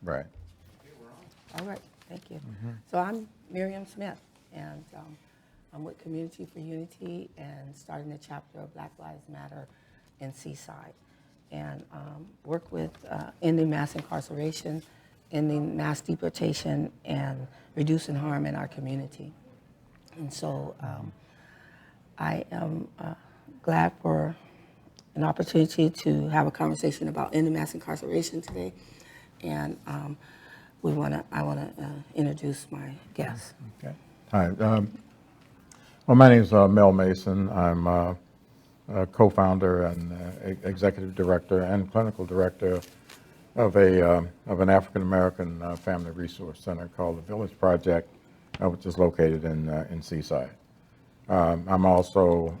Right. All right, thank you. So I'm Miriam Smith, and I'm with Community for Unity and starting a chapter of Black Lives Matter in Seaside, and work with ending mass incarceration, ending mass deportation, and reducing harm in our community. And so I am glad for an opportunity to have a conversation about ending mass incarceration today, and I want to introduce my guests. Okay. Hi. Well, my name is Mel Mason. I'm a co-founder and executive director and clinical director of an African American family resource center called the Village Project, which is located in Seaside. I'm also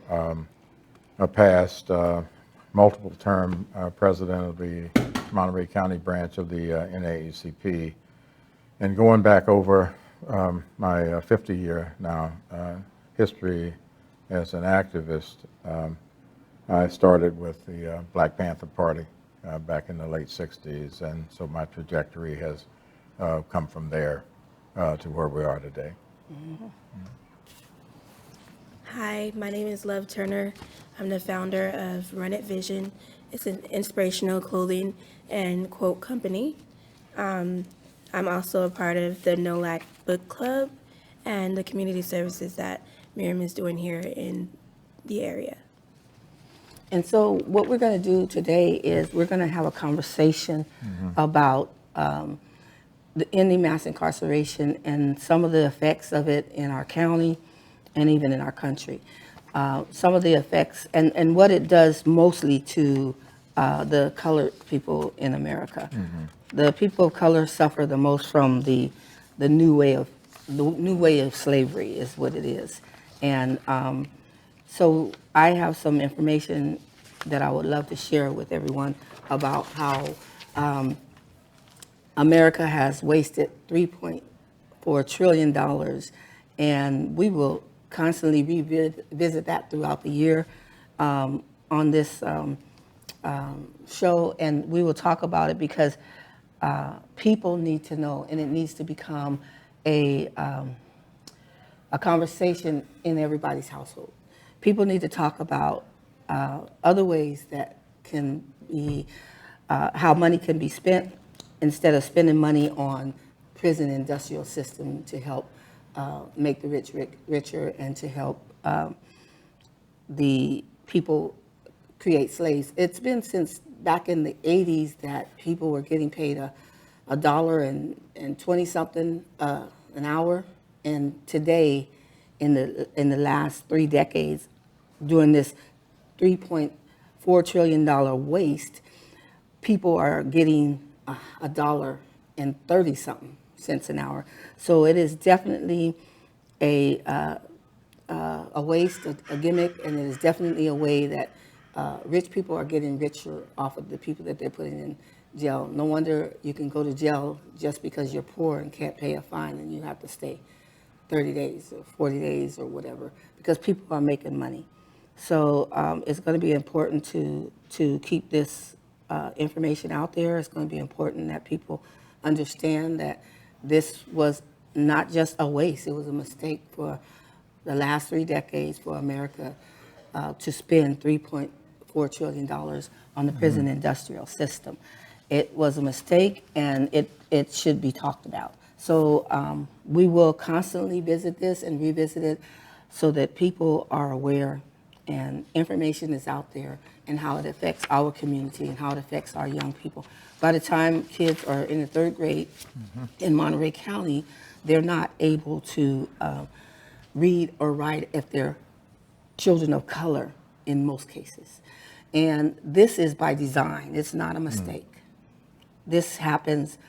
a past multiple term president of the Monterey County branch of the NAACP. And going back over my 50-year now history as an activist, I started with the Black Panther Party back in the late 60s, and so my trajectory has come from there to where we are today. Mm-hmm. Hi, my name is Love Turner. I'm the founder of Run It Vision. It's an inspirational clothing and quote company. I'm also a part of the No Lack Book Club and the community services that Miriam is doing here in the area. And so what we're going to do today is we're going to have a conversation about the ending mass incarceration and some of the effects of it in our county and even in our country. Some of the effects and what it does mostly to the colored people in America. The people of color suffer the most from the new way of slavery is what it is. And so I have some information that I would love to share with everyone about how America has wasted $3.4 trillion, and we will constantly revisit that throughout the year on this show, and we will talk about it because people need to know, and it needs to become a conversation in everybody's household. People need to talk about other ways that can be, how money can be spent instead of spending money on prison-industrial system to help make the rich richer and to help the people create slaves. It's been since back in the 80s that people were getting paid $1 and 20 something an hour, and today, in the last 3 decades, during this $3.4 trillion waste, people are getting $1 and 30 something cents an hour. So it is definitely a waste, a gimmick, and it is definitely a way that rich people are getting richer off of the people that they're putting in jail. No wonder you can go to jail just because you're poor and can't pay a fine and you have to stay 30 days or 40 days or whatever, because people are making money. So it's going to be important to keep this information out there. It's going to be important that people understand that this was not just a waste, it was a mistake for the last 3 decades for America to spend $3.4 trillion on the prison-industrial system. It was a mistake, and it should be talked about. So we will constantly visit this and revisit it so that people are aware and information is out there and how it affects our community and how it affects our young people. By the time kids are in the 3rd grade in Monterey County, they're not able to read or write if they're children of color in most cases. And this is by design. It's not a mistake. This happens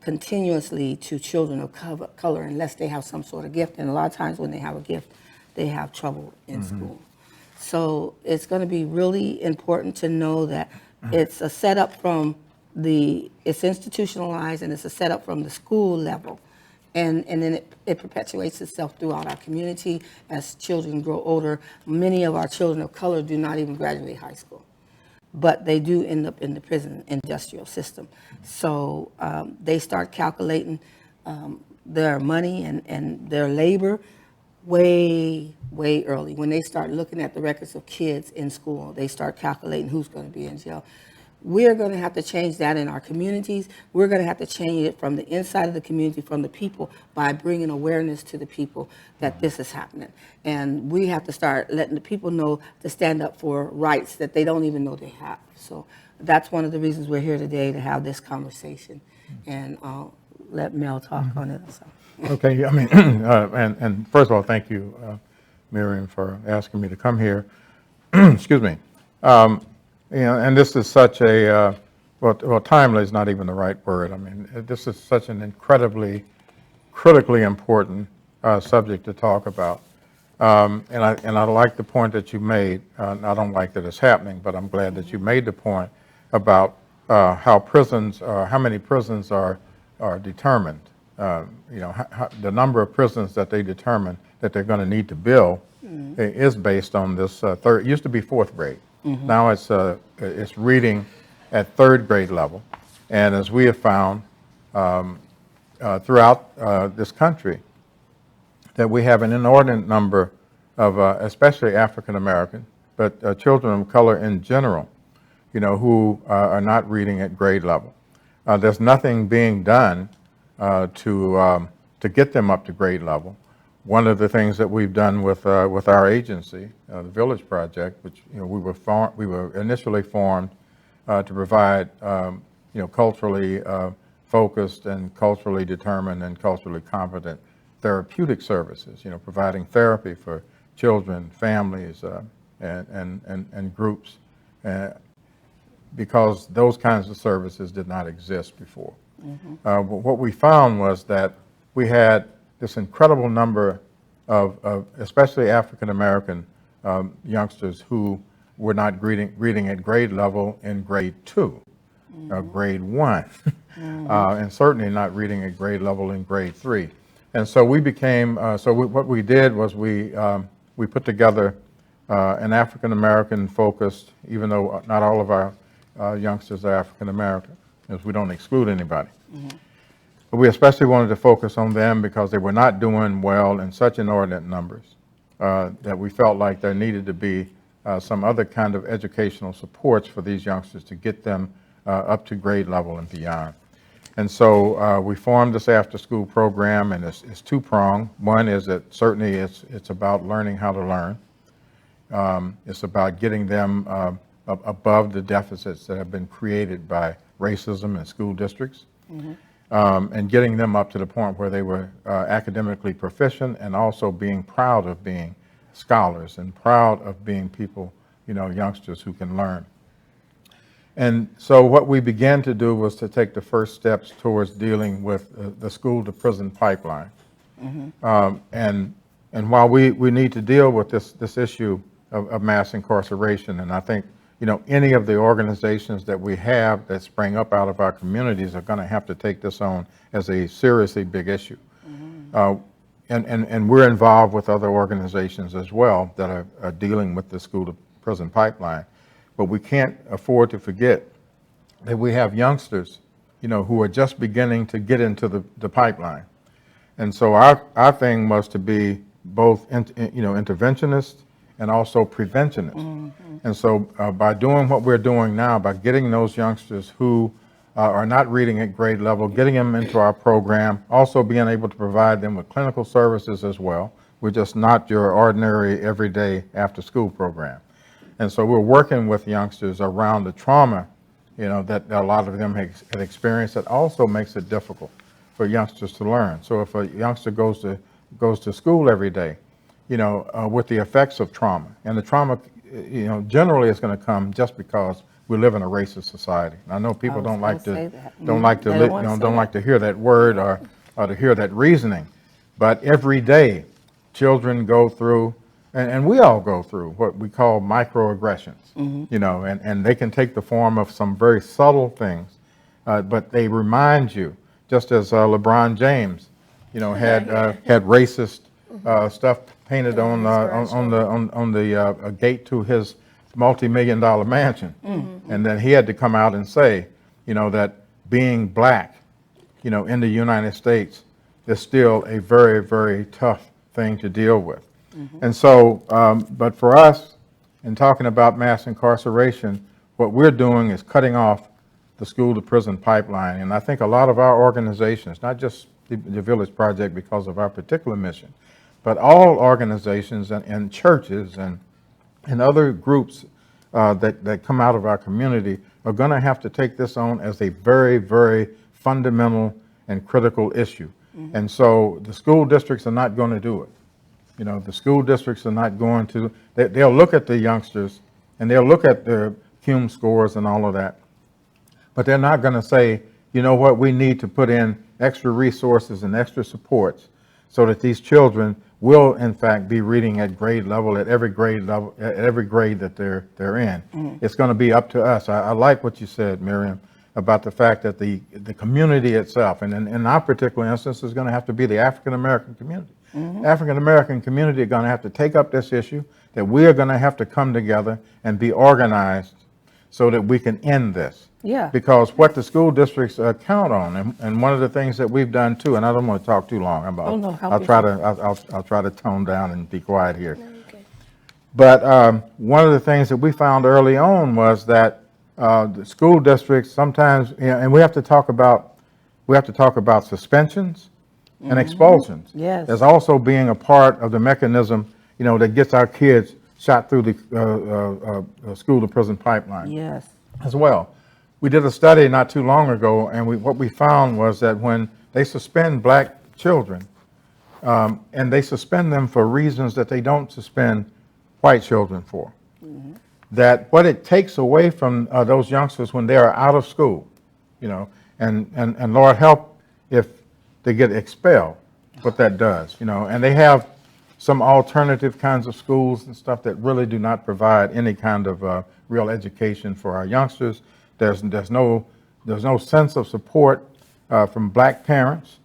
continuously to children of color unless they have some sort of gift. And a lot of times when they have a gift, they have trouble in school. So it's going to be really important to know that it's a setup from it's institutionalized, and it's a setup from the school level. And then it perpetuates itself throughout our community as children grow older. Many of our children of color do not even graduate high school. but they do end up in the prison industrial system. So they start calculating their money and their labor way early. When they start looking at the records of kids in school, they start calculating who's going to be in jail. We're going to have to change that in our communities. We're going to have to change it from the inside of the community, from the people, by bringing awareness to the people that this is happening. And we have to start letting the people know to stand up for rights that they don't even know they have. So that's one of the reasons we're here today, to have this conversation. And I'll let Mel talk on it. So. Okay, I mean, and first of all, thank you, Miriam, for asking me to come here. Excuse me. And this is such a, well, timely is not even the right word. I mean, this is such an incredibly, critically important subject to talk about. And I like the point that you made. I don't like that it's happening, but I'm glad that you made the point about how many prisons are determined. The number of prisons that they determine that they're going to need to build is based on this it used to be fourth grade. Now it's reading at third grade level. And as we have found throughout this country, that we have an inordinate number of, especially African American, but children of color in general, who are not reading at grade level. There's nothing being done to get them up to grade level. One of the things that we've done with our agency, the Village Project, which we were initially formed to provide culturally focused and culturally determined and culturally competent therapeutic services. Providing therapy for children, families, and groups, because those kinds of services did not exist before. What we found was that we had this incredible number of especially African American youngsters who were not reading at grade level in grade 2, grade 1, and certainly not reading at grade level in grade 3. And so we became, what we did was we put together an African American focused, even though not all of our youngsters are African American, because we don't exclude anybody. But we especially wanted to focus on them because they were not doing well in such inordinate numbers that we felt like there needed to be some other kind of educational supports for these youngsters to get them up to grade level and beyond. And so we formed this after-school program, and it's two-pronged. One is that certainly it's about learning how to learn. It's about getting them above the deficits that have been created by racism in school districts. And getting them up to the point where they were academically proficient, and also being proud of being scholars and proud of being people, youngsters who can learn. And so what we began to do was to take the first steps towards dealing with the school to prison pipeline. And while we need to deal with this issue of mass incarceration, and I think any of the organizations that we have that spring up out of our communities are going to have to take this on as a seriously big issue. And we're involved with other organizations as well that are dealing with the school to prison pipeline. But we can't afford to forget that we have youngsters, who are just beginning to get into the pipeline. And so our thing was to be both interventionist and also preventionist. And so by doing what we're doing now, by getting those youngsters who are not reading at grade level, getting them into our program, also being able to provide them with clinical services as well. We're just not your ordinary everyday after school program. And so we're working with youngsters around the trauma, that a lot of them had experienced, that also makes it difficult for youngsters to learn. So if a youngster goes to school every day, with the effects of trauma, and the trauma, generally is going to come just because we live in a racist society. And I know people don't like to hear that word or to hear that reasoning, but every day children go through, and we all go through what we call microaggressions, and they can take the form of some very subtle things, but they remind you, just as LeBron James, had racist stuff painted on the gate to his multi-million-dollar mansion. And then he had to come out and say, that being black, in the United States is still a very, very tough thing to deal with. And so, but for us, in talking about mass incarceration, what we're doing is cutting off the school to prison pipeline. And I think a lot of our organizations, not just the Village Project because of our particular mission, but all organizations and churches and other groups that come out of our community are going to have to take this on as a very, very fundamental and critical issue. And so the school districts are not going to do it. The school districts are not going to, they'll look at the youngsters and they'll look at their CUME scores and all of that, but they're not going to say, you know what, we need to put in extra resources and extra supports so that these children will in fact be reading at grade level, at every grade level, at every grade that they're in. It's going to be up to us. I like what you said, Miriam, about the fact that the community itself, and in our particular instance, is going to have to be the African American community. African American community are going to have to take up this issue, that we are going to have to come together and be organized so that we can end this. Yeah. Because what the school districts count on, and one of the things that we've done too, and I don't want to talk too long about. Oh, no, help I'll try to tone down and be quiet here. No, okay. But one of the things that we found early on was that the school districts sometimes, and we have to talk about suspensions and expulsions. Yes. As also being a part of the mechanism, that gets our kids shot through the school to prison pipeline. Yes. As well. We did a study not too long ago, and what we found was that when they suspend black children, and they suspend them for reasons that they don't suspend white children for, that what it takes away from those youngsters when they are out of school, and Lord help if they get expelled, what that does, and they have some alternative kinds of schools and stuff that really do not provide any kind of real education for our youngsters. There's no sense of support from black parents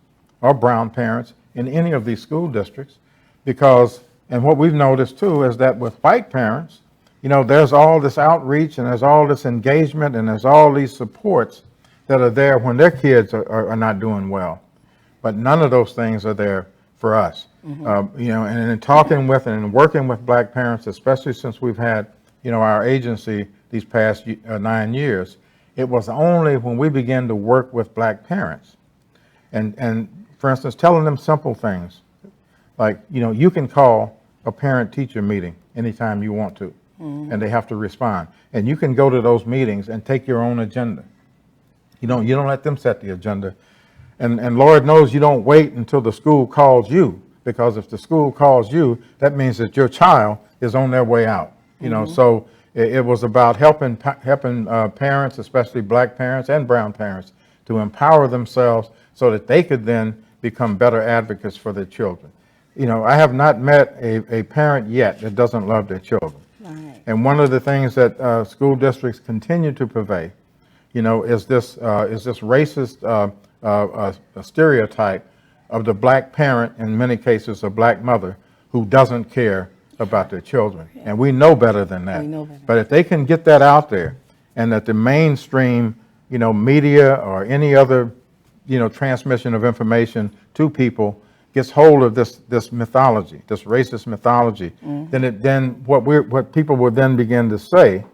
or brown parents in any of these school districts, because, and what we've noticed too is that with white parents, there's all this outreach and there's all this engagement and there's all these supports that are there when their kids are not doing well. But none of those things are there for us. And in talking with and working with black parents, especially since we've had, our agency these past 9 years, it was only when we began to work with black parents and for instance, telling them simple things like, you can call a parent-teacher meeting anytime you want to, and they have to respond. And you can go to those meetings and take your own agenda. You don't let them set the agenda. And Lord knows you don't wait until the school calls you, because if the school calls you, that means that your child is on their way out. So it was about helping parents, especially black parents and brown parents, to empower themselves so that they could then become better advocates for their children. I have not met a parent yet that doesn't love their children. Right. And one of the things that school districts continue to purvey, is this racist stereotype of the black parent, in many cases a black mother, who doesn't care about their children. And we know better than that. We know better. But if they can get that out there, and that the mainstream, media or any other, transmission of information to people gets hold of this mythology, this racist mythology, then what people would then begin to say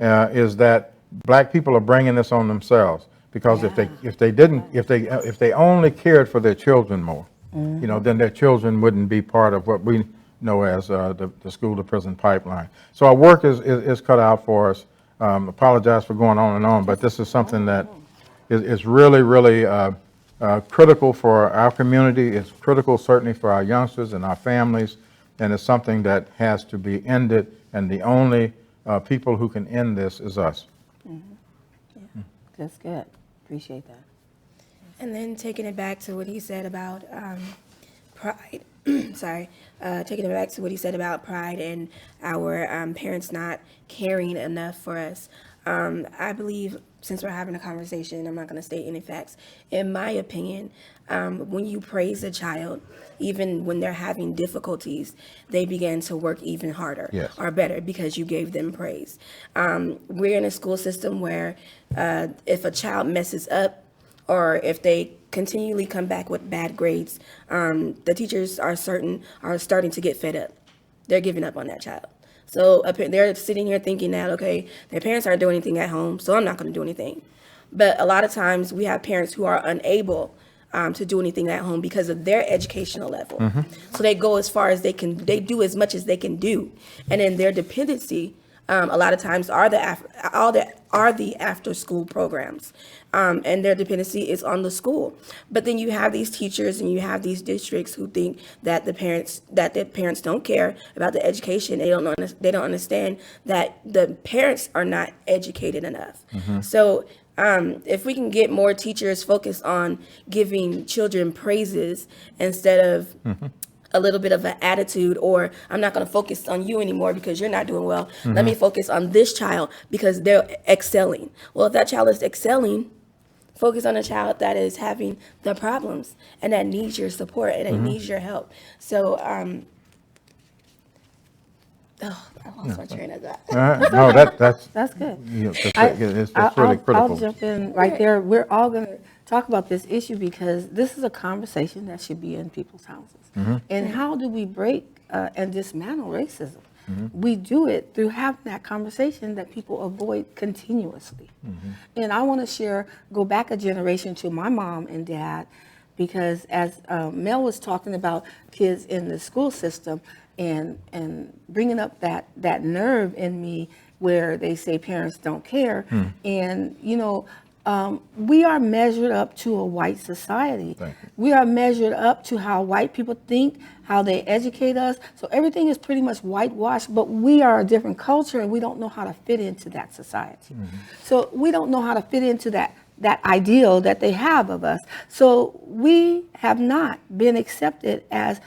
is that black people are bringing this on themselves. Because if they only cared for their children more, then their children wouldn't be part of what we know as the school to prison pipeline. So our work is cut out for us. Apologize for going on and on, but this is something that is really, really critical for our community. It's critical certainly for our youngsters and our families, and it's something that has to be ended, and the only people who can end this is us. That's good. Appreciate that. And then taking it back to what he said about pride, taking it back to what he said about pride and our parents not caring enough for us. I believe, since we're having a conversation, I'm not going to state any facts. In my opinion, when you praise a child, even when they're having difficulties, they begin to work even harder Yes. or better because you gave them praise. We're in a school system where if a child messes up or if they continually come back with bad grades, the teachers are starting to get fed up. They're giving up on that child. So they're sitting here thinking that, okay, their parents aren't doing anything at home, so I'm not going to do anything. But a lot of times we have parents who are unable to do anything at home because of their educational level. So they go as far as they can, they do as much as they can do. And then their dependency, a lot of times are the after school programs. And their dependency is on the school. But then you have these teachers and you have these districts who think that the parents don't care about the education. They don't understand that the parents are not educated enough. So if we can get more teachers focused on giving children praises instead of a little bit of an attitude, or I'm not going to focus on you anymore because you're not doing well. Let me focus on this child because they're excelling. Well, if that child is excelling, focus on a child that is having the problems and that needs your support and that needs your help. So, I lost my train of thought. No, that's, That's good. it's really critical. I'll jump in right there. We're all going to talk about this issue because this is a conversation that should be in people's houses. And how do we break and dismantle racism? We do it through having that conversation that people avoid continuously. And I want to go back a generation to my mom and dad, because as Mel was talking about kids in the school system and bringing up that nerve in me where they say parents don't care. And, we are measured up to a white society. We are measured up to how white people think, how they educate us. So everything is pretty much whitewashed, but we are a different culture and we don't know how to fit into that society. So we don't know how to fit into that ideal that they have of us. So we have not been accepted as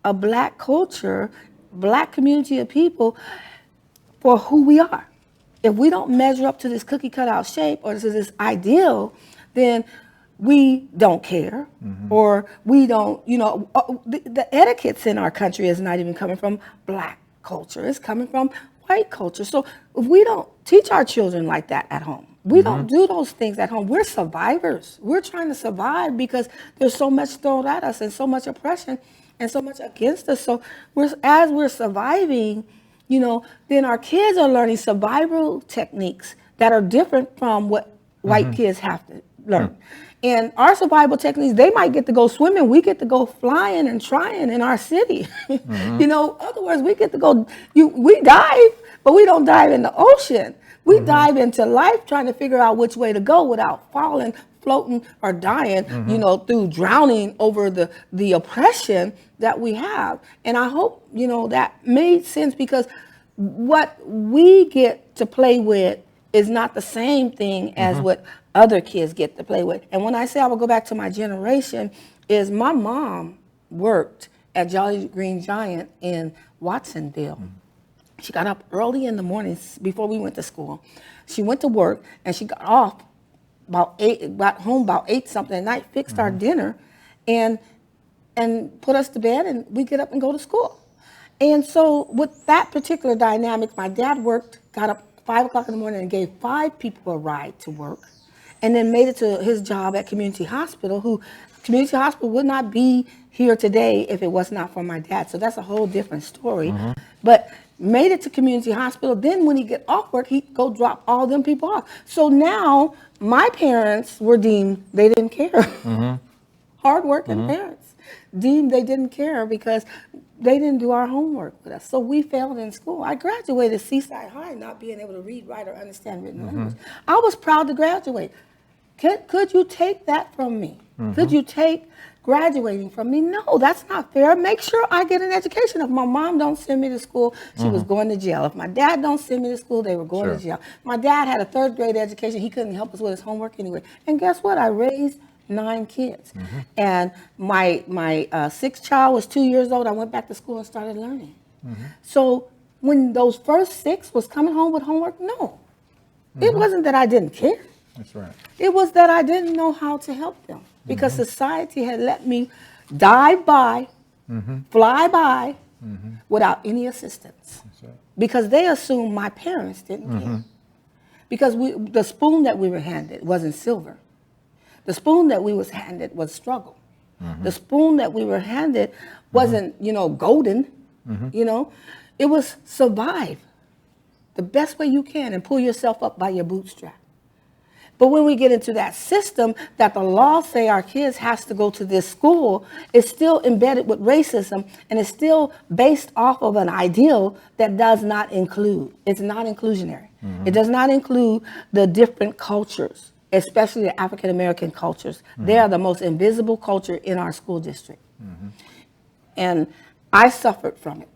a black culture, black community of people for who we are. If we don't measure up to this cookie cutout shape or to this ideal, then we don't care, or we don't, the etiquettes in our country is not even coming from black culture. It's coming from white culture. So if we don't teach our children like that at home, we don't do those things at home, we're survivors. We're trying to survive because there's so much thrown at us and so much oppression and so much against us. So as we're surviving, then our kids are learning survival techniques that are different from what white kids have to learn. And our survival techniques, they might get to go swimming. We get to go flying and trying in our city. Otherwise, we get to go, we dive, but we don't dive in the ocean. We dive into life trying to figure out which way to go without falling, floating, or dying, through drowning over the oppression that we have. And I hope, that made sense, because what we get to play with is not the same thing as what other kids get to play with. And when I say I will go back to my generation, is my mom worked at Jolly Green Giant in Watsonville. She got up early in the mornings before we went to school. She went to work and she got off got home about 8 something at night, fixed our dinner and put us to bed, and we get up and go to school. And so with that particular dynamic, my dad got up 5 o'clock in the morning and gave 5 people a ride to work, and then made it to his job at Community Hospital, Community Hospital would not be here today if it was not for my dad. So that's a whole different story. But made it to Community Hospital. Then when he get off work, he'd go drop all them people off. So now my parents were deemed they didn't care. Hardworking parents deemed they didn't care because they didn't do our homework with us. So we failed in school. I graduated Seaside High not being able to read, write, or understand written language. I was proud to graduate. Could you take that from me? Could you take graduating from me? No, that's not fair. Make sure I get an education. If my mom don't send me to school, she was going to jail. If my dad don't send me to school, they were going to jail. My dad had a 3rd grade education. He couldn't help us with his homework anyway. And guess what? I raised 9 kids. And my 6th child was 2 years old. I went back to school and started learning. So when those first 6 was coming home with homework, no. It wasn't that I didn't care. That's right. It was that I didn't know how to help them because society had let me dive by, fly by, without any assistance. That's right. Because they assumed my parents didn't care. Because the spoon that we were handed wasn't silver. The spoon that we was handed was struggle. The spoon that we were handed wasn't, golden. It was survive the best way you can and pull yourself up by your bootstrap. But when we get into that system that the law say our kids has to go to this school, it's still embedded with racism and it's still based off of an ideal that does not include. It's not inclusionary. It does not include the different cultures, especially the African American cultures. They are the most invisible culture in our school district. And I suffered from it.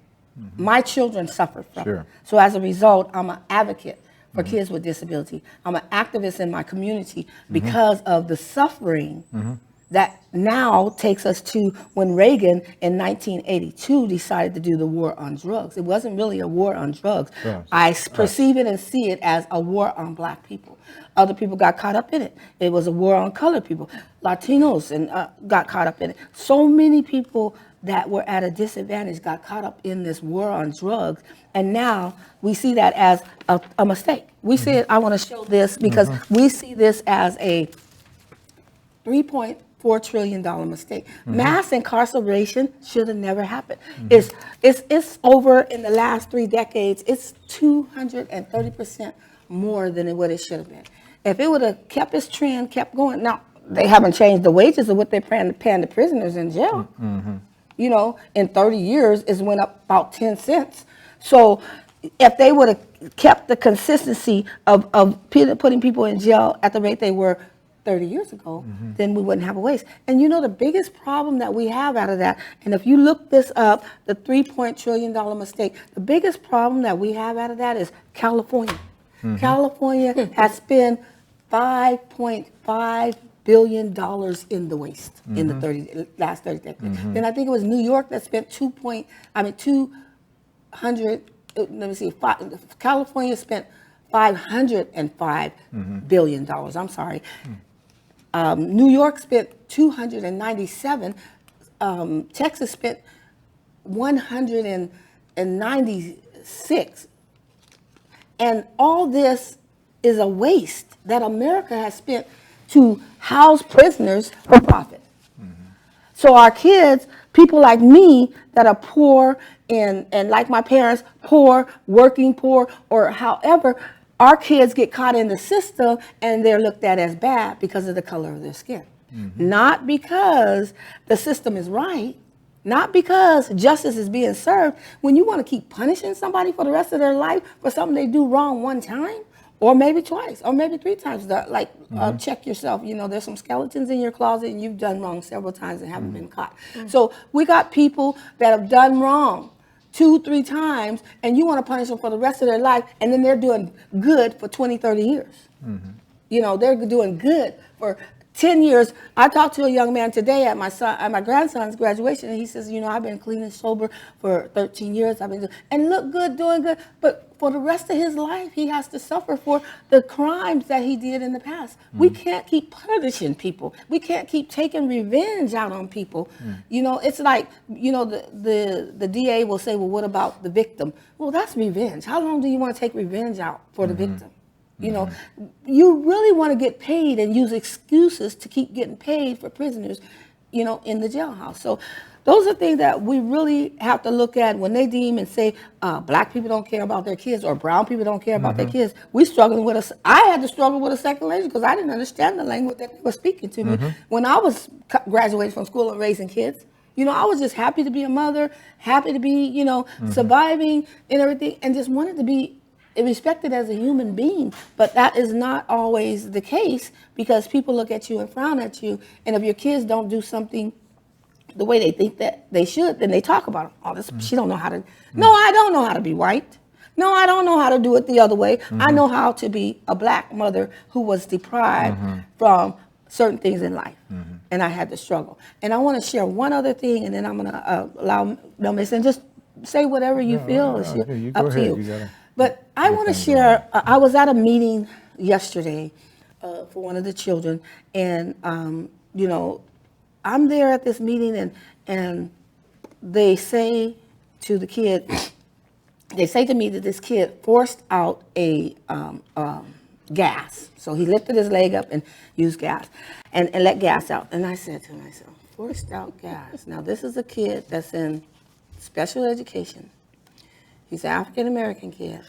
My children suffered from it. So as a result, I'm an advocate for kids with disability. I'm an activist in my community because of the suffering that now takes us to when Reagan in 1982 decided to do the war on drugs. It wasn't really a war on drugs. I perceive it and see it as a war on black people. Other people got caught up in it. It was a war on colored people. Latinos and got caught up in it. So many people that were at a disadvantage got caught up in this war on drugs. And now we see that as a mistake. We see it, I want to show this because we see this as a $3.4 trillion mistake. Mass incarceration should have never happened. It's over in the last 3 decades, it's 230% more than what it should have been. If it would have kept its trend, kept going, now they haven't changed the wages of what they're paying the prisoners in jail. In 30 years, it's went up about 10 cents. So if they would have kept the consistency of putting people in jail at the rate they were 30 years ago, then we wouldn't have a waste. And the biggest problem that we have out of that, and if you look this up, the $3 trillion mistake, the biggest problem that we have out of that is California. California has spent $5.5 billion in the waste in the last 30 decades. Then I think it was New York that spent California spent $505 billion. I'm sorry. New York spent 297. Texas spent 196. And all this is a waste that America has spent to house prisoners for profit. So our kids, people like me that are poor and like my parents, poor, working poor, or however, our kids get caught in the system and they're looked at as bad because of the color of their skin. Not because the system is right, not because justice is being served. When you want to keep punishing somebody for the rest of their life for something they do wrong one time, or maybe twice, or maybe 3 times. Check yourself. There's some skeletons in your closet and you've done wrong several times and haven't been caught. So we got people that have done wrong 2, 3 times and you want to punish them for the rest of their life and then they're doing good for 20, 30 years. They're doing good for 10 years. I talked to a young man today at my grandson's graduation, and he says, I've been clean and sober for 13 years. And look good, doing good. But for the rest of his life, he has to suffer for the crimes that he did in the past. We can't keep punishing people. We can't keep taking revenge out on people. It's like, the DA will say, well, what about the victim? Well, that's revenge. How long do you want to take revenge out for the victim? You really want to get paid and use excuses to keep getting paid for prisoners, in the jailhouse. So those are things that we really have to look at when they deem and say black people don't care about their kids or brown people don't care about their kids. I had to struggle with a second language because I didn't understand the language that they were speaking to me when I was graduating from school and raising kids. I was just happy to be a mother, happy to be, surviving and everything, and just wanted to be respected as a human being. But that is not always the case because people look at you and frown at you. And if your kids don't do something the way they think that they should, then they talk about them. Oh, she don't know how to. No, I don't know how to be white. No, I don't know how to do it the other way. I know how to be a black mother who was deprived from certain things in life. And I had to struggle. And I want to share one other thing, and then I'm going to allow Mel Mason, just say whatever you feel is up to you. But I want to share, I was at a meeting yesterday for one of the children, and you know, I'm there at this meeting, and they say to the kid, they say to me that this kid forced out a gas. So he lifted his leg up and used gas, and let gas out. And I said to myself, forced out gas. Now this is a kid that's in special education. He's an African-American kid.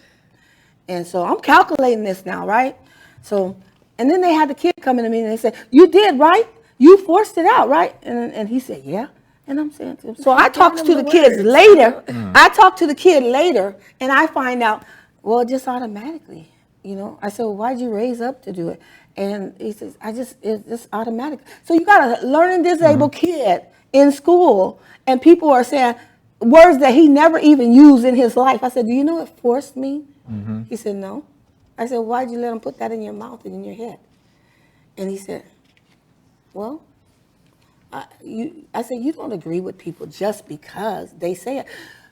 And so I'm calculating this now, right? So, and then they had the kid come into me and they said, you did, right? You forced it out, right? And he said, yeah. And I'm saying to him, so I talked to the kids later. I talked to the kid later, and I find out, well, just automatically, you know. I said, well, why'd you raise up to do it? And he says, it's just automatic. So you got a learning disabled kid in school, and people are saying words that he never even used in his life. I said, do you know what forced means? He said, no. I said, why'd you let him put that in your mouth and in your head? And he said, well, I said, you don't agree with people just because they say it.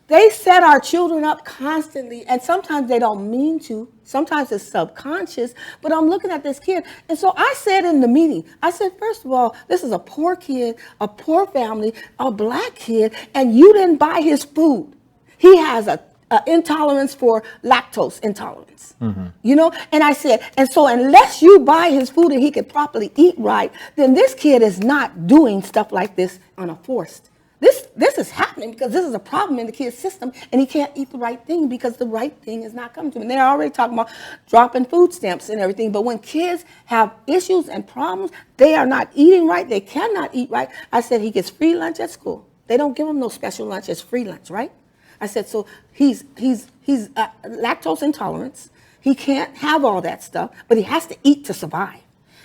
They set our children up constantly, and sometimes they don't mean to. Sometimes it's subconscious, but I'm looking at this kid. And so I said in the meeting, I said, first of all, this is a poor kid, a poor family, a black kid, and you didn't buy his food. He has a intolerance for lactose intolerance, you know? And I said, and so unless you buy his food and he can properly eat right, then this kid is not doing stuff like this on a forced. This is happening because this is a problem in the kid's system, and he can't eat the right thing because the right thing is not coming to him. And they're already talking about dropping food stamps and everything, but when kids have issues and problems, they are not eating right, they cannot eat right. I said he gets free lunch at school. They don't give him no special lunch, it's free lunch, right? I said, so he's lactose intolerance. He can't have all that stuff, but he has to eat to survive.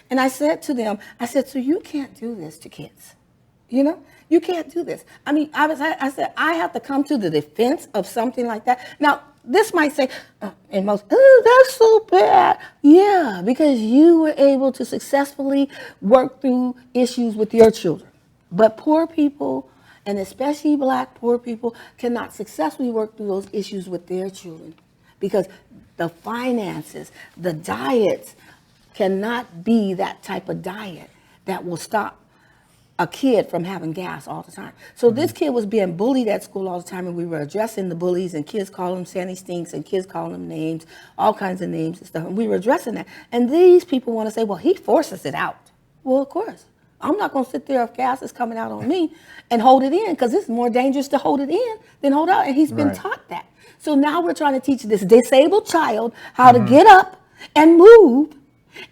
And I said to them, I said, so you can't do this to kids. You know, you can't do this. I mean, I said, I have to come to the defense of something like that. Now, this might say, and most, oh, that's so bad. Yeah, because you were able to successfully work through issues with your children. But poor people, and especially black poor people, cannot successfully work through those issues with their children because the finances, the diets cannot be that type of diet that will stop a kid from having gas all the time. So this kid was being bullied at school all the time, and we were addressing the bullies, and kids calling him Sandy Stinks, and kids calling him names, all kinds of names and stuff, and we were addressing that. And these people want to say, well, he forces it out. Well, of course. I'm not going to sit there if gas is coming out on me and hold it in, because it's more dangerous to hold it in than hold out, and he's been taught that. So now we're trying to teach this disabled child how to get up and move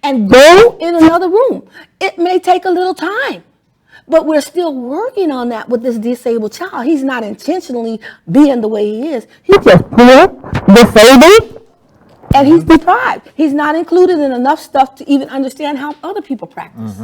and go in another room. It may take a little time, but we're still working on that with this disabled child. He's not intentionally being the way he is. He's just poor, disabled, and he's deprived. He's not included in enough stuff to even understand how other people practice.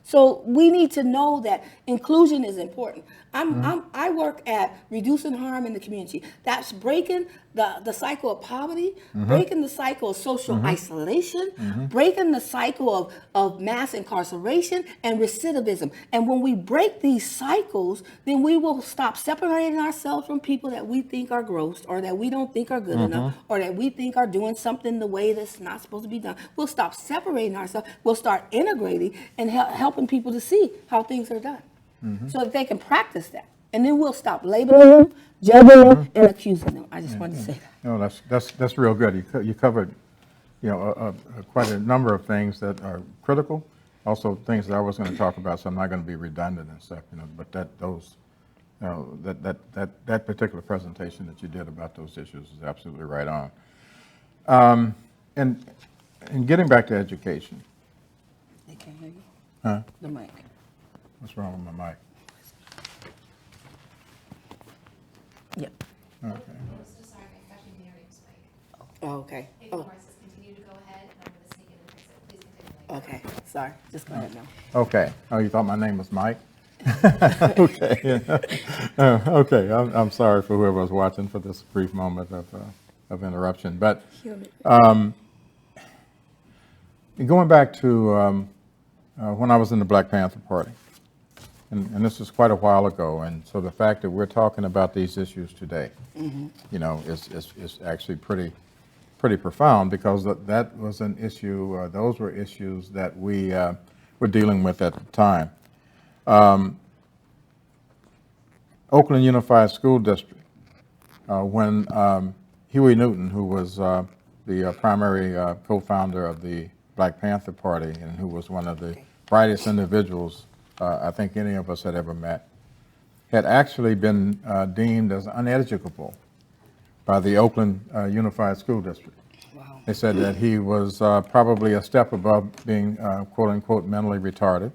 So we need to know that inclusion is important. I work at reducing harm in the community. That's breaking the cycle of poverty, breaking the cycle of social isolation, breaking the cycle of mass incarceration and recidivism. And when we break these cycles, then we will stop separating ourselves from people that we think are gross, or that we don't think are good enough, or that we think are doing something the way that's not supposed to be done. We'll stop separating ourselves. We'll start integrating and helping people to see how things are done, so that they can practice that. And then we'll stop labeling them, judging them, and accusing them. I just wanted to say that. No, that's real good. You covered, you know, quite a number of things that are critical. Also, things that I was going to talk about, so I'm not going to be redundant and stuff. You know, but that particular presentation that you did about those issues is absolutely right on. And getting back to education. They can't hear you. Huh? The mic. What's wrong with my mic? Yep. Okay. So sorry, my freshman Miriam's mic. Oh, okay. If Oh, Morris says continue to go ahead, and I'm going to sneak in and fix it. Please continue. okay. Sorry. Just go ahead now. Okay. Oh, you thought my name was Mike? Okay. Okay. I'm sorry for whoever was watching for this brief moment of interruption. But going back to when I was in the Black Panther Party, and this is quite a while ago, and so the fact that we're talking about these issues today, you know, is actually pretty pretty profound because that was an issue, those were issues that we were dealing with at the time. Oakland Unified School District, when Huey Newton, who was the primary co-founder of the Black Panther Party and who was one of the brightest individuals I think any of us had ever met, had actually been deemed as uneducable by the Oakland Unified School District. Wow. They said that he was probably a step above being quote unquote mentally retarded,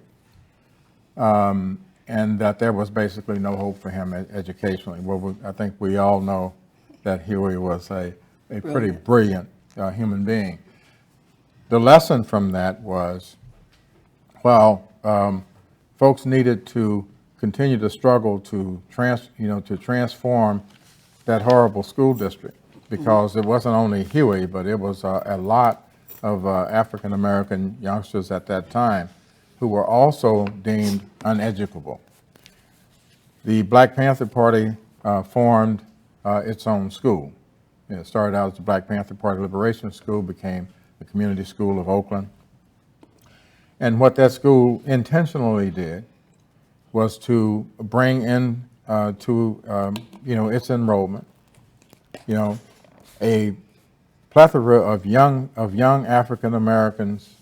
and that there was basically no hope for him educationally. Well, I think we all know that Huey was a pretty brilliant human being. The lesson from that was, well, folks needed to continue to struggle to transform that horrible school district, because it wasn't only Huey, but it was a lot of African American youngsters at that time who were also deemed uneducable. The Black Panther Party formed its own school. It started out as the Black Panther Party Liberation School, became the Community School of Oakland. And what that school intentionally did was to bring in to its enrollment, a plethora of young African Americans,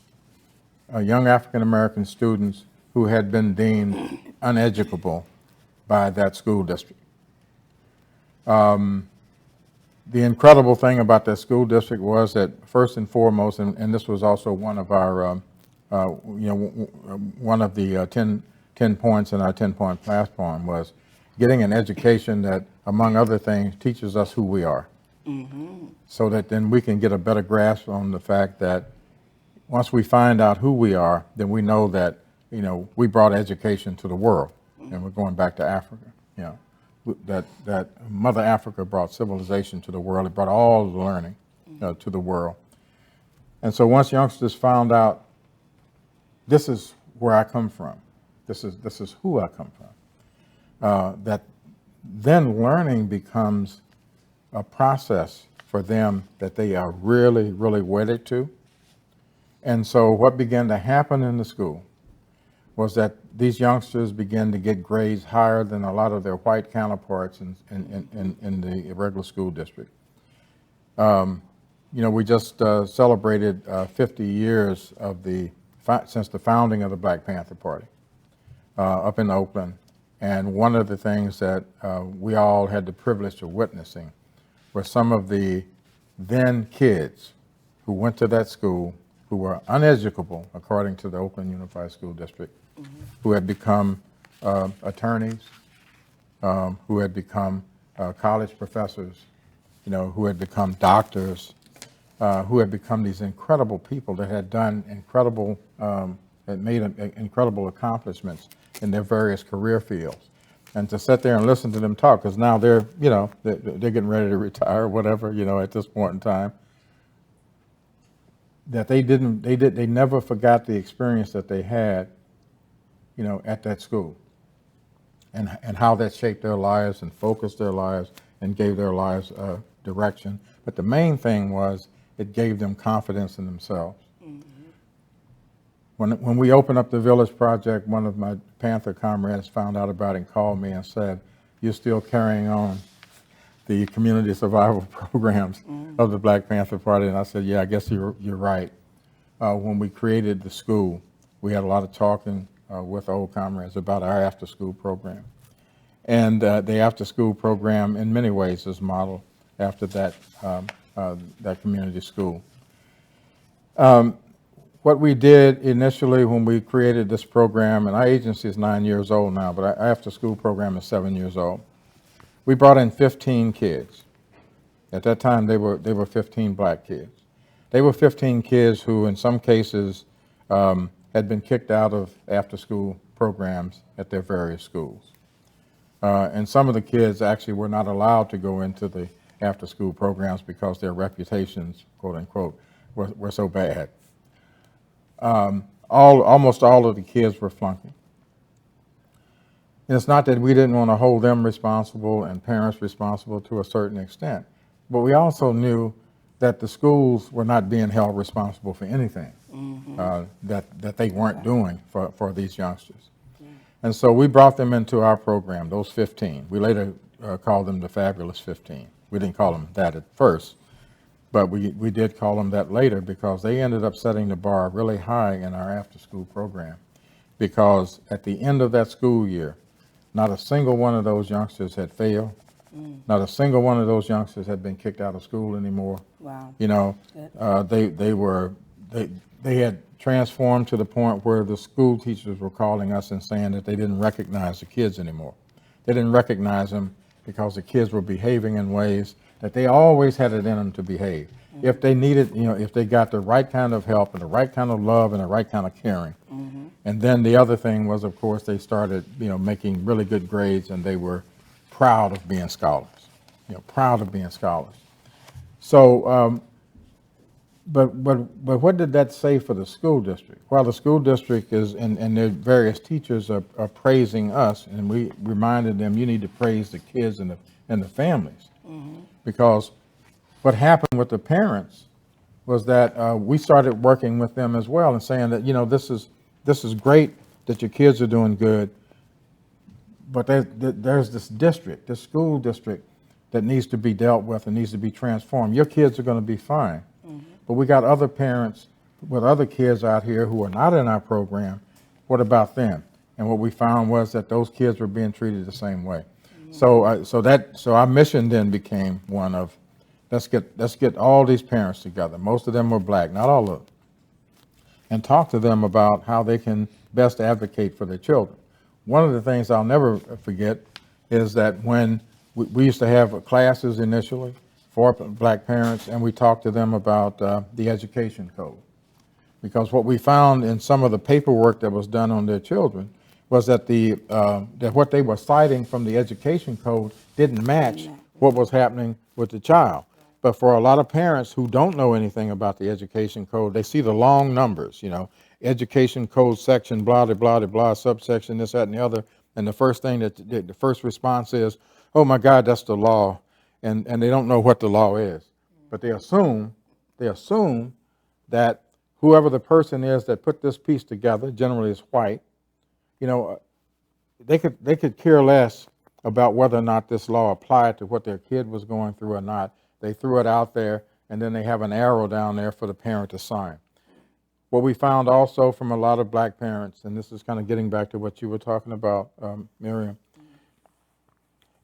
young African American students who had been deemed uneducable by that school district. The incredible thing about that school district was that first and foremost, and this was also one of our, one of the 10 points in our 10-point platform, was getting an education that, among other things, teaches us who we are. So that then we can get a better grasp on the fact that once we find out who we are, then we know that, we brought education to the world. And we're going back to Africa, that Mother Africa brought civilization to the world. It brought all the learning to the world. And so once youngsters found out, this is where I come from, this is who I come from, that then learning becomes a process for them that they are really, really wedded to. And so what began to happen in the school was that these youngsters began to get grades higher than a lot of their white counterparts in the regular school district. We just celebrated 50 years of since the founding of the Black Panther Party up in Oakland. And one of the things that we all had the privilege of witnessing were some of the then kids who went to that school who were uneducable, according to the Oakland Unified School District, who had become attorneys, who had become college professors, who had become doctors, who had become these incredible people that had done incredible, that made incredible accomplishments in their various career fields. And to sit there and listen to them talk, because now they're getting ready to retire or whatever, at this point in time, that they never forgot the experience that they had, at that school, and how that shaped their lives and focused their lives and gave their lives direction. But the main thing was it gave them confidence in themselves. When we opened up the Village Project, one of my Panther comrades found out about it and called me and said, "You're still carrying on the community survival programs of the Black Panther Party." And I said, "Yeah, I guess you're right." When we created the school, we had a lot of talking with old comrades about our after-school program. And the after-school program, in many ways, is modeled after that community school. What we did initially when we created this program, and our agency is 9 years old now, but our after-school program is 7 years old. We brought in 15 kids. At that time, they were 15 black kids. They were 15 kids who, in some cases, had been kicked out of after-school programs at their various schools. And some of the kids actually were not allowed to go into the after-school programs because their reputations, quote unquote, were so bad. Almost all of the kids were flunking. And it's not that we didn't want to hold them responsible and parents responsible to a certain extent, but we also knew that the schools were not being held responsible for anything that they weren't doing for these youngsters. And so we brought them into our program, those 15. We later called them the Fabulous 15. We didn't call them that at first, but we did call them that later because they ended up setting the bar really high in our after-school program. Because at the end of that school year, not a single one of those youngsters had failed. Not a single one of those youngsters had been kicked out of school anymore. Wow. You know, they had transformed to the point where the school teachers were calling us and saying that they didn't recognize the kids anymore. They didn't recognize them because the kids were behaving in ways that they always had it in them to behave. If they needed, you know, if they got the right kind of help and the right kind of love and the right kind of caring. And then the other thing was, of course, they started, you know, making really good grades, and they were proud of being scholars, you know, proud of being scholars. So, but what did that say for the school district? Well, the school district is, and their various teachers are praising us, and we reminded them, you need to praise the kids and the families. Because what happened with the parents was that we started working with them as well and saying that, you know, this is great that your kids are doing good, but there's this district, this school district that needs to be dealt with and needs to be transformed. Your kids are going to be fine. But we got other parents with other kids out here who are not in our program. What about them? And what we found was that those kids were being treated the same way. So our mission then became one of, let's get all these parents together. Most of them were black, not all of them, and talk to them about how they can best advocate for their children. One of the things I'll never forget is that when we used to have classes initially for black parents, and we talked to them about the education code. Because what we found in some of the paperwork that was done on their children was that that what they were citing from the education code didn't match what was happening with the child. But for a lot of parents who don't know anything about the education code, they see the long numbers, you know, education code section, blah, blah, blah, blah, subsection, this, that, and the other. And the first thing the first response is, oh my God, that's the law. And they don't know what the law is. But they assume that whoever the person is that put this piece together, generally is white, you know, they could care less about whether or not this law applied to what their kid was going through or not. They threw it out there, and then they have an arrow down there for the parent to sign. What we found also from a lot of black parents, and this is kind of getting back to what you were talking about, Miriam,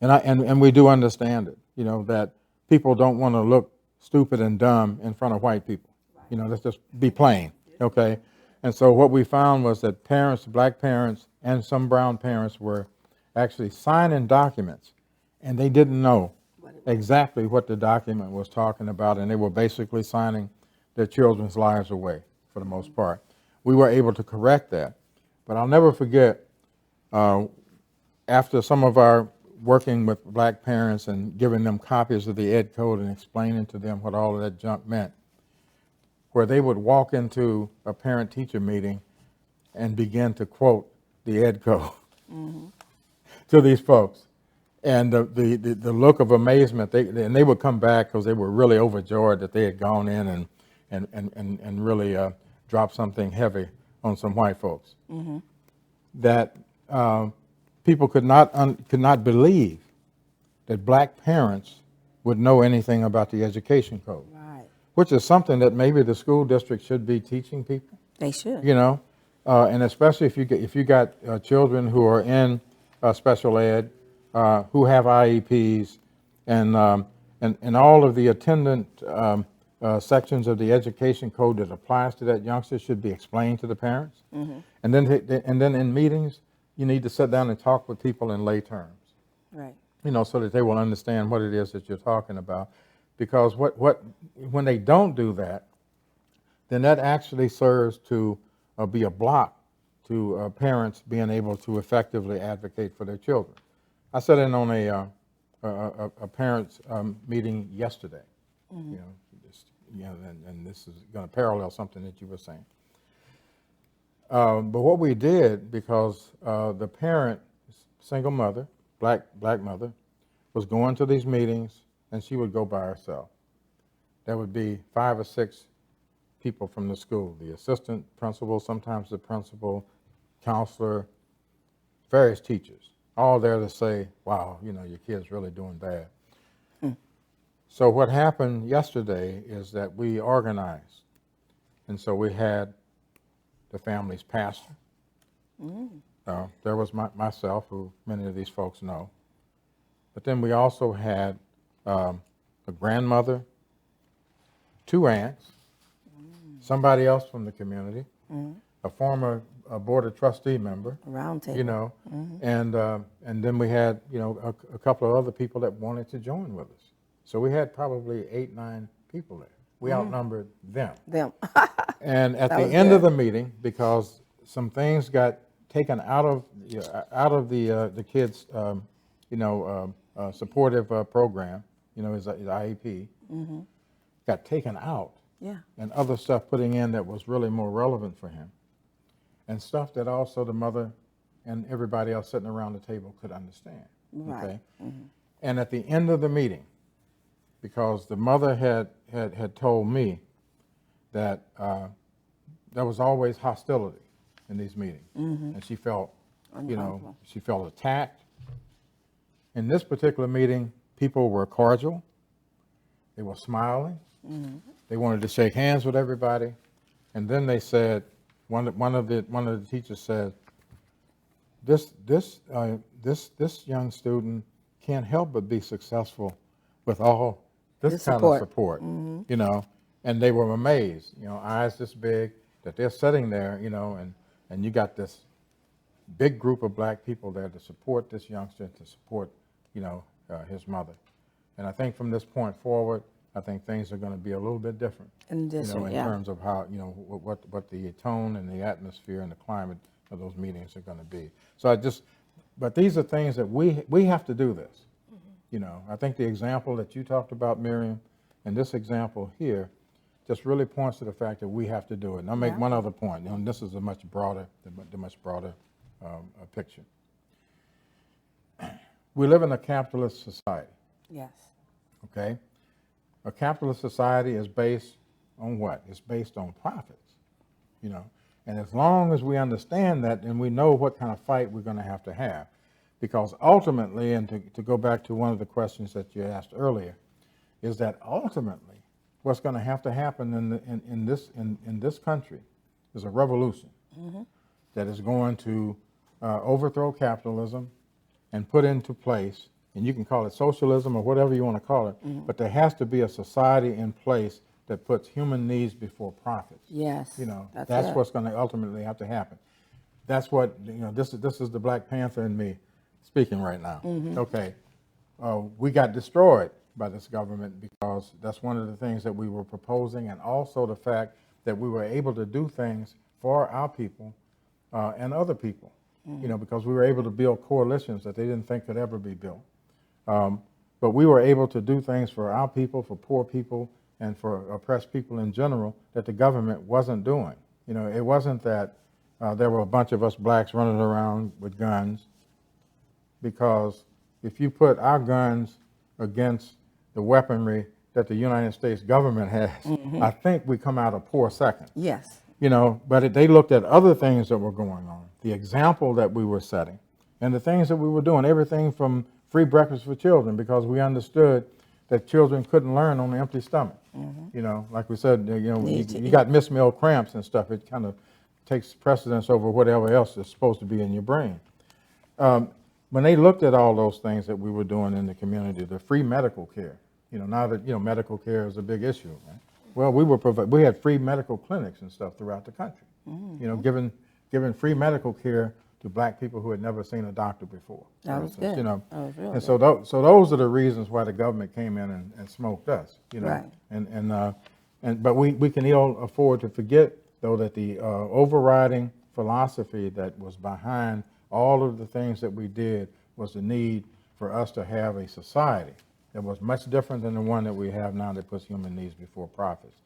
and we do understand it, you know, that people don't want to look stupid and dumb in front of white people. You know, let's just be plain, okay? And so what we found was that parents, black parents, and some brown parents were actually signing documents, and they didn't know exactly what the document was talking about, and they were basically signing their children's lives away for the most part. We were able to correct that. But I'll never forget, after some of our working with black parents and giving them copies of the Ed Code and explaining to them what all of that junk meant, where they would walk into a parent-teacher meeting and begin to quote the Ed Code to these folks. And the look of amazement, they would come back because they were really overjoyed that they had gone in and really dropped something heavy on some white folks. That people could not believe that black parents would know anything about the education code. Right. Which is something that maybe the school district should be teaching people. They should. You know, and especially if you got children who are in special ed, who have IEPs, and all of the attendant sections of the education code that applies to that youngster should be explained to the parents. And then in meetings, you need to sit down and talk with people in lay terms. Right. You know, so that they will understand what it is that you're talking about. Because when they don't do that, then that actually serves to be a block to parents being able to effectively advocate for their children. I sat in on a parents' meeting yesterday, you know, and this is going to parallel something that you were saying. But what we did, because the parent, single mother, black mother, was going to these meetings, and she would go by herself. there would be 5 or 6 people from the school, the assistant principal, sometimes the principal, counselor, various teachers, all there to say, wow, you know, your kid's really doing bad. So what happened yesterday is that we organized. And so we had the family's pastor. There was myself, who many of these folks know. But then we also had a grandmother, 2 aunts, somebody else from the community, a former board of trustee member, Round table. you know, and then we had, you know, a couple of other people that wanted to join with us. So we had probably 8, 9 people there. We outnumbered them. And at That the was end of good. the meeting, because some things got taken out of the kids' supportive program, you know, his IEP, got taken out, Yeah. and other stuff putting in that was really more relevant for him, and stuff that also the mother and everybody else sitting around the table could understand. Right. Okay? And at the end of the meeting, because the mother had told me that there was always hostility in these meetings, and she felt, you know, Uncomfortable. she felt attacked. In this particular meeting, people were cordial. They were smiling. They wanted to shake hands with everybody. And then they said, one of the teachers said, this young student can't help but be successful with all this The kind of support, you know. And they were amazed, you know, eyes this big, that they're sitting there, you know, and you got this big group of black people there to support this youngster, to support, you know, his mother. And I think from this point forward, I think things are going to be a little bit different, In you addition, know, in yeah. terms of how, you know, what the tone and the atmosphere and the climate of those meetings are going to be. So but these are things that we have to do this. You know, I think the example that you talked about, Miriam, and this example here just really points to the fact that we have to do it. And I'll make one other point, and this is a much broader, picture. We live in a capitalist society, Yes. okay? A capitalist society is based on what? It's based on profits, you know? And as long as we understand that, then we know what kind of fight we're going to have. Because ultimately, and to go back to one of the questions that you asked earlier, is that ultimately what's going to happen in this country is a revolution that is going to overthrow capitalism and put into place, and you can call it socialism or whatever you want to call it, but there has to be a society in place that puts human needs before profits. Yes. You know, That's that's it. what's going to ultimately have to happen. That's what, you know, this is the Black Panther in me speaking right now. Okay, we got destroyed by this government because that's one of the things that we were proposing, and also the fact that we were able to do things for our people and other people, you know, because we were able to build coalitions that they didn't think could ever be built. But we were able to do things for our people, for poor people, and for oppressed people in general that the government wasn't doing. You know, it wasn't that there were a bunch of us blacks running around with guns, because if you put our guns against the weaponry that the United States government has, I think we come out a poor second. Yes. You know, but they looked at other things that were going on, the example that we were setting, and the things that we were doing, everything from free breakfast for children, because we understood that children couldn't learn on an empty stomach. You know, like we said, you know, you got missed meal cramps and stuff. It kind of takes precedence over whatever else is supposed to be in your brain. When they looked at all those things that we were doing in the community, the free medical care, you know, now that, you know, medical care is a big issue, right? Well, we had free medical clinics and stuff throughout the country, you know, giving free medical care to black people who had never seen a doctor before. That was good. You know, That was real and good. so those are the reasons why the government came in and smoked us, you know. Right. But we can ill afford to forget, though, that the overriding philosophy that was behind all of the things that we did was the need for us to have a society that was much different than the one that we have now that puts human needs before profits.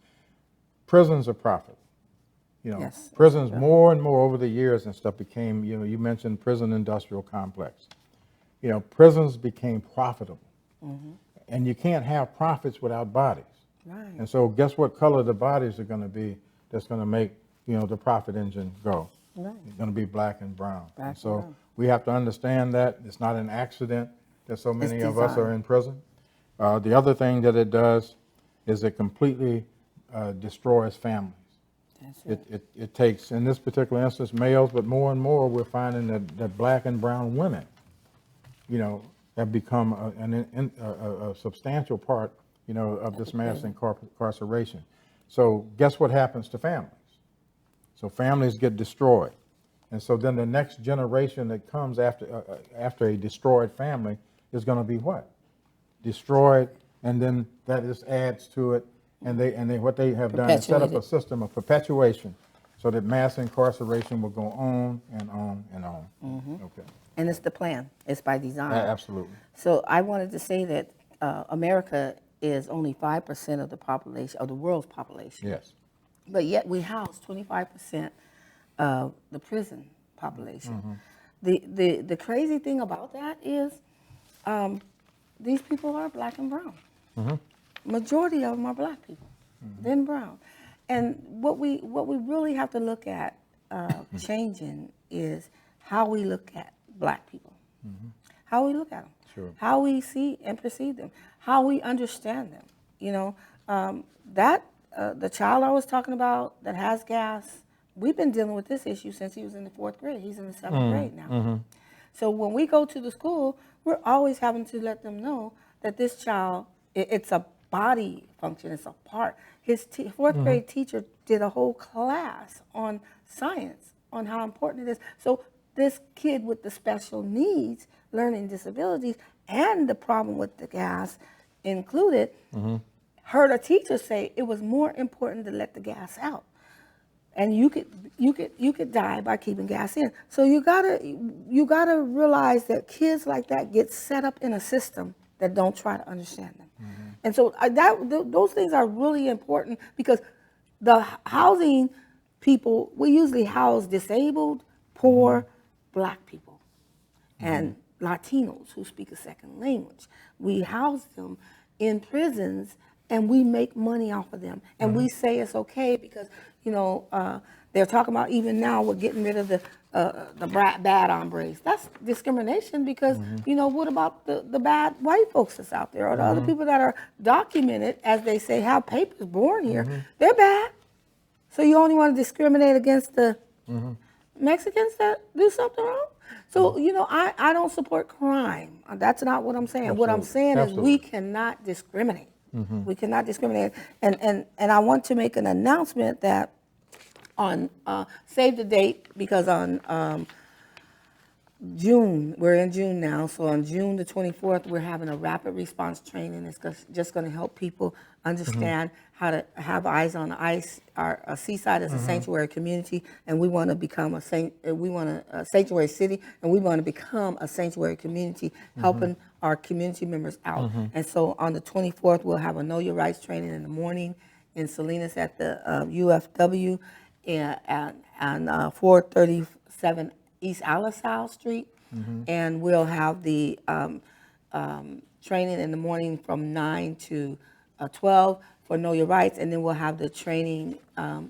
Prisons are profit. You know, Yes, prisons more and more over the years and stuff became, you know, you mentioned prison-industrial complex. You know, prisons became profitable. And you can't have profits without bodies. Right. And so guess what color the bodies are going to be that's going to make, the profit engine go? Right. It's going to be black and brown. Black and So brown. we have to understand that it's not an accident that so many of us are design. in prison. The other thing that it does is it completely destroys families. That's it. It takes, in this particular instance, males, but more and more we're finding that black and brown women, have become a substantial part, of this mass incarceration. So guess what happens to families? So families get destroyed. And so then the next generation that comes after a destroyed family is going to be what? Destroyed, and then that just adds to it. And they what they have done is set up a Perpetuated. system of perpetuation so that mass incarceration will go on and on and on. Okay. And it's the plan. It's by design. Absolutely. So I wanted to say that America is only 5% of the population, of the world's population. Yes. But yet we house 25% of the prison population. The crazy thing about that is these people are black and brown. Majority of them are black people, then brown. And what we really have to look at changing is how we look at black people, how we look at them, Sure. how we see and perceive them, how we understand them. The child I was talking about that has gas, we've been dealing with this issue since he was in the 4th grade. He's in the 7th grade now. So when we go to the school, we're always having to let them know that this child, it's a body function, it's a part. His 4th grade teacher did a whole class on science, on how important it is. So this kid with the special needs, learning disabilities, and the problem with the gas included, heard a teacher say it was more important to let the gas out. And you could die by keeping gas in. So you gotta realize that kids like that get set up in a system that don't try to understand them. And so those things are really important because the housing people, we usually house disabled, poor, black people, and Latinos who speak a second language. We house them in prisons and we make money off of them. And we say it's okay because, they're talking about even now we're getting rid of the bad hombres. That's discrimination because, what about the bad white folks that's out there or the other people that are documented, as they say, have papers born here? They're bad. So you only want to discriminate against the Mexicans that do something wrong? So, I don't support crime. That's not what I'm saying. What I'm saying is we cannot discriminate. We cannot discriminate. And I want to make an announcement that on, save the date, because on June, we're in June now, so on June the 24th, we're having a rapid response training. It's just going to help people understand how to have eyes on the ice. Our Seaside is a sanctuary community, and we want to become a sanctuary city, and we want to become a sanctuary community, helping our community members out. And so on the 24th, we'll have a Know Your Rights training in the morning in Salinas at the UFW and 437 East Alisal Street, and we'll have the training in the morning from 9 to 12 for Know Your Rights, and then we'll have the training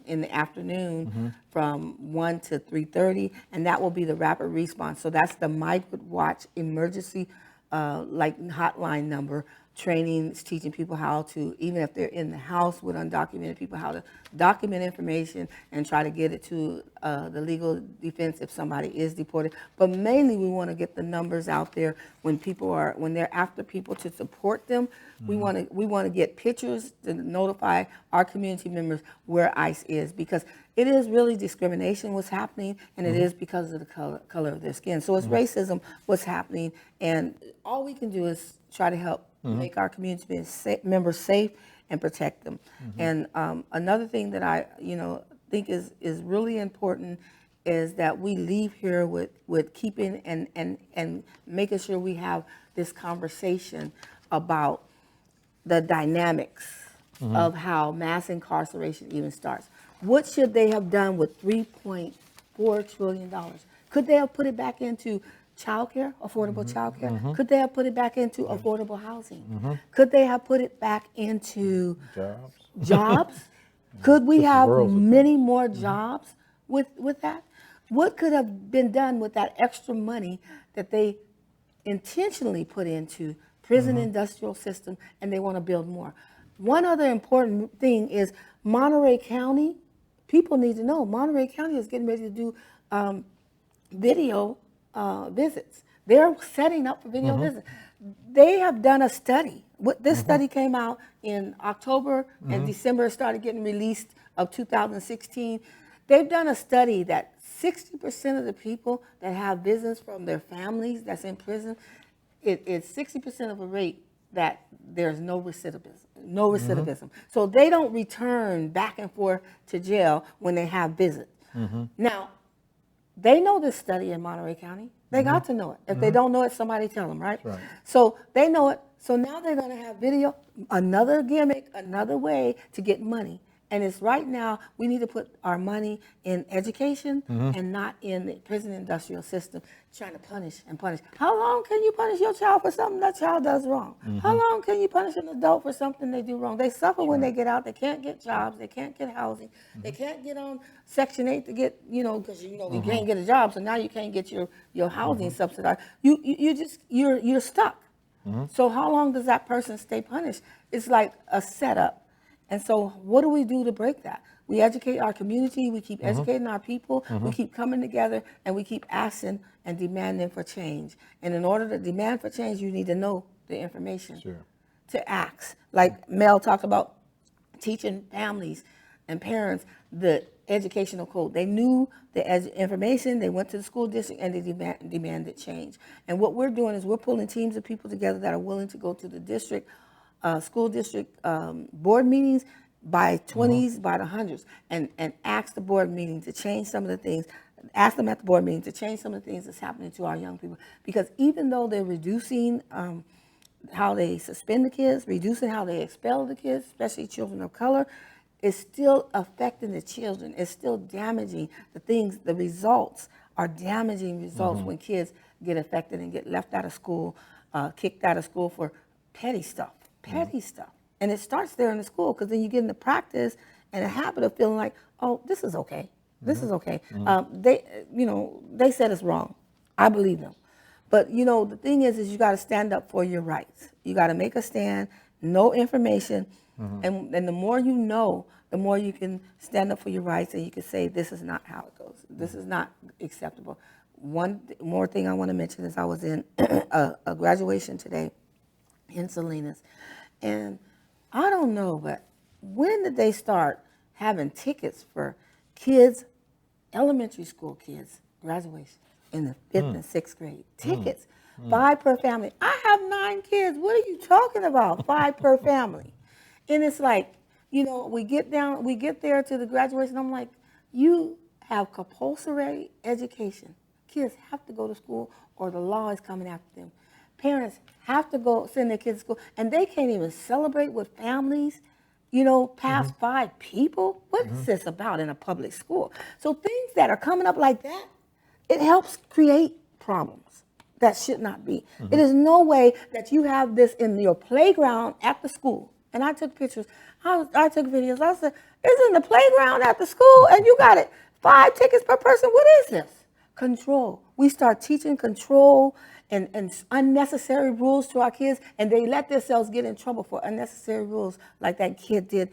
in the afternoon from 1 to 3:30, and that will be the rapid response. So that's the Migrant Watch emergency hotline number. Training is teaching people how to, even if they're in the house with undocumented people, how to document information and try to get it to the legal defense if somebody is deported. But mainly we want to get the numbers out there when they're after people to support them. We want to get pictures to notify our community members where ICE is, because it is really discrimination what's happening, and it is because of the color of their skin. So it's racism what's happening, and all we can do is try to help make our community members safe and protect them. And another thing that I think is really important is that we leave here with keeping and making sure we have this conversation about the dynamics of how mass incarceration even starts. What should they have done with $3.4 trillion? Could they have put it back into childcare, affordable childcare? Could they have put it back into affordable housing? Mm-hmm. Could they have put it back into Jobs. jobs? Could we Just have worlds of many more jobs with that? What could have been done with that extra money that they intentionally put into prison-industrial system, and they want to build more? One other important thing is Monterey County. People need to know Monterey County is getting ready to do video visits. They're setting up for video visits. They have done a study. This study came out in October, and December it started getting released of 2016. They've done a study that 60% of the people that have visits from their families that's in prison, it's 60% of a rate that there's no recidivism. No recidivism. So they don't return back and forth to jail when they have visits. Now, they know this study in Monterey County. They got to know it. If they don't know it, somebody tell them, right? Right. So they know it. So now they're going to have video, another gimmick, another way to get money. And it's right now, we need to put our money in education and not in the prison industrial system, trying to punish and punish. How long can you punish your child for something that child does wrong? How long can you punish an adult for something they do wrong? They suffer when they get out. They can't get jobs. They can't get housing. They can't get on Section 8 to get, because you can't get a job, so now you can't get your housing subsidized. You're stuck. So how long does that person stay punished? It's like a setup. And so what do we do to break that? We educate our community, we keep educating our people, we keep coming together, and we keep asking and demanding for change. And in order to demand for change, you need to know the information to ask. Like Mel talked about teaching families and parents the educational code. They knew the information, they went to the school district, and they demanded change. And what we're doing is we're pulling teams of people together that are willing to go to the district school district board meetings by 20s, by the hundreds, and ask the board meeting to change some of the things, ask them at the board meeting to change some of the things that's happening to our young people. Because even though they're reducing how they suspend the kids, reducing how they expel the kids, especially children of color, it's still affecting the children. It's still damaging the things, the results are damaging results when kids get affected and get left out of school, kicked out of school for petty stuff. And it starts there in the school, because then you get into practice and a habit of feeling like, oh, this is okay. This is okay. They said it's wrong. I believe them. But, the thing is you got to stand up for your rights. You got to make a stand, know information, and the more you know, the more you can stand up for your rights, and you can say, this is not how it goes. This is not acceptable. One more thing I want to mention is I was in a graduation today in Salinas. And I don't know, but when did they start having tickets for kids, elementary school kids, graduation in the 5th and 6th grade? Tickets, 5 per family. I have 9 kids. What are you talking about? 5 per family. And it's like, we get there to the graduation. I'm like, you have compulsory education. Kids have to go to school, or the law is coming after them. Parents have to go send their kids to school, and they can't even celebrate with families, past 5 people. What is this about in a public school? So things that are coming up like that, it helps create problems that should not be. It is no way that you have this in your playground at the school. And I took pictures. I took videos. I said, it's in the playground at the school, and you got it 5 tickets per person. What is this? Control. We start teaching control and unnecessary rules to our kids, and they let themselves get in trouble for unnecessary rules, like that kid did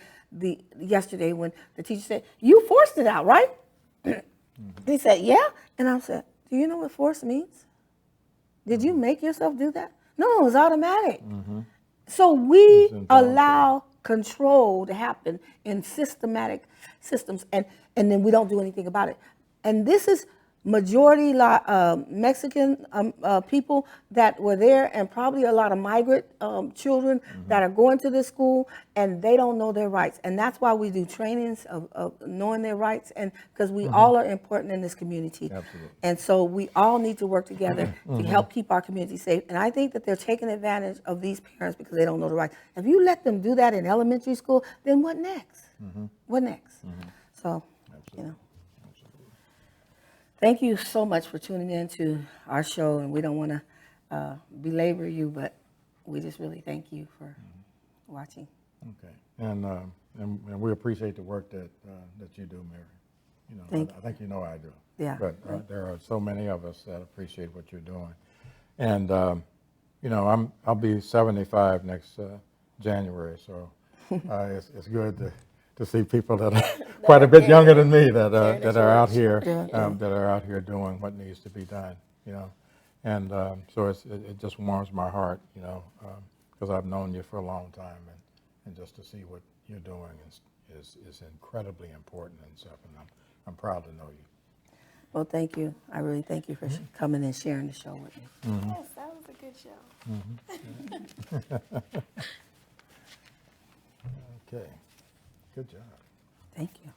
yesterday when the teacher said, you forced it out, right? He said, yeah. And I said, do you know what force means? Did you make yourself do that? No, it was automatic. So we allow control to happen in systematic systems, and then we don't do anything about it. And this is majority Mexican people that were there, and probably a lot of migrant children that are going to this school, and they don't know their rights. And that's why we do trainings of knowing their rights, and because we all are important in this community. Absolutely. And so we all need to work together to help keep our community safe. And I think that they're taking advantage of these parents because they don't know the rights. If you let them do that in elementary school, then what next? What next? So, Thank you so much for tuning in to our show, and we don't want to belabor you, but we just really thank you for watching. Okay, and we appreciate the work that you do, Mary. You know, Thank I think you know I do. Yeah. But there are so many of us that appreciate what you're doing, and you know, I'll be 75 next January, so it's good to see people that are quite a bit younger than me that are out here doing what needs to be done. You know, and so it just warms my heart. You know, because I've known you for a long time, and just to see what you're doing is incredibly important and stuff, and I'm proud to know you. Well, thank you. I really thank you for coming and sharing the show with me. Yes, that was a good show. Okay, good job. Thank you.